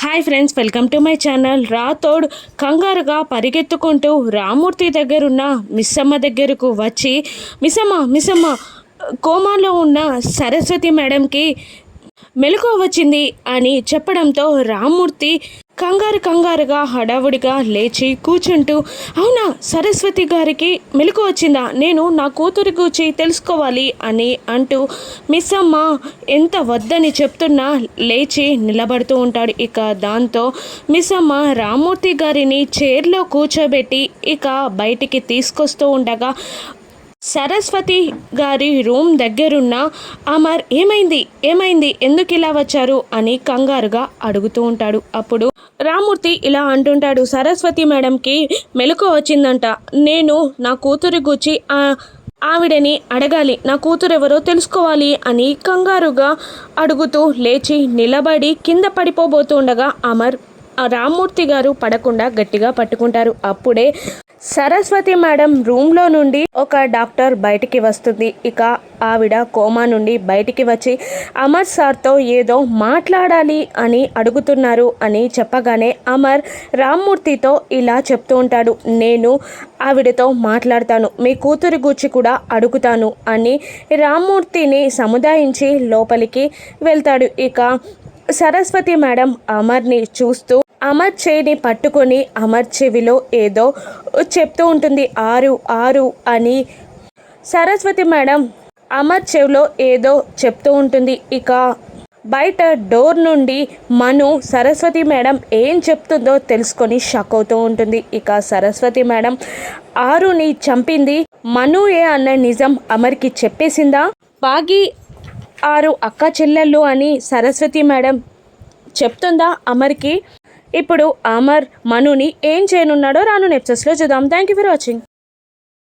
Hi friends, welcome to my channel. Rathod కంగారుగా పరిగెత్తుకుంటూ రామూర్తి దగ్గరున్న మిస్సమ్మ దగ్గరకు వచ్చి, మిస్సమ్మ కోమాలో ఉన్న సరస్వతి మేడంకి మెలకువ వచ్చింది అని చెప్పడంతో రామూర్తి కంగారుగా హడావుడిగా లేచి కూర్చుంటూ, అవునా, సరస్వతి గారికి మెలకు వచ్చిందా, నేను నా కూతురి గురించి తెలుసుకోవాలి అని అంటూ మిస్సమ్మ ఎంత వద్దని చెప్తున్నా లేచి నిలబడుతూ ఉంటాడు. ఇక దాంతో మిస్సమ్మ రామూర్తి గారిని చైర్లో కూర్చోబెట్టి ఇక బయటికి తీసుకొస్తూ ఉండగా సరస్వతి గారి రూమ్ దగ్గరున్న అమర్ ఏమైంది ఎందుకు ఇలా వచ్చారు అని కంగారుగా అడుగుతూ ఉంటాడు. అప్పుడు రామూర్తి ఇలా అంటుంటాడు, సరస్వతి మేడంకి మెలకువ వచ్చిందంట, నేను నా కూతురి గురించి ఆవిడని అడగాలి, నా కూతురు ఎవరో తెలుసుకోవాలి అని కంగారుగా అడుగుతూ లేచి నిలబడి కింద పడిపోబోతుండగా అమర్ రామూర్తి గారు పడకుండా గట్టిగా పట్టుకుంటారు. అప్పుడే సరస్వతి మేడం రూమ్లో నుండి ఒక డాక్టర్ బయటికి వస్తుంది. ఇక ఆవిడ కోమా నుండి బయటికి వచ్చి అమర్ సార్తో ఏదో మాట్లాడాలి అని అడుగుతున్నారు అని చెప్పగానే అమర్ రామ్మూర్తితో ఇలా చెప్తూ ఉంటాడు, నేను ఆవిడతో మాట్లాడతాను, మీ కూతురి గురించి కూడా అడుగుతాను అని రామ్మూర్తిని సముదాయించి లోపలికి వెళ్తాడు. ఇక సరస్వతి మేడం అమర్ని చూస్తూ అమర్ చేయిని పట్టుకొని అమర్ చెవిలో ఏదో చెప్తూ ఉంటుంది, 6 అని సరస్వతి మేడం అమర్ చెవిలో ఏదో చెప్తూ ఉంటుంది. ఇక బయట డోర్ నుండి మను సరస్వతి మేడం ఏం చెప్తుందో తెలుసుకొని షాక్ అవుతూ ఉంటుంది. ఇక సరస్వతి మేడం 6ని చంపింది మనుయే అన్న నిజం అమర్కి చెప్పేసిందా, బాగి 6 అక్క చెల్లెళ్ళు అని సరస్వతి మేడం చెప్తుందా అమర్కి. ఇప్పుడు అమర్ మనుని ఏం చేయనున్నాడో రాను ఎపిసోడ్స్లో చూద్దాం. Thank you for watching.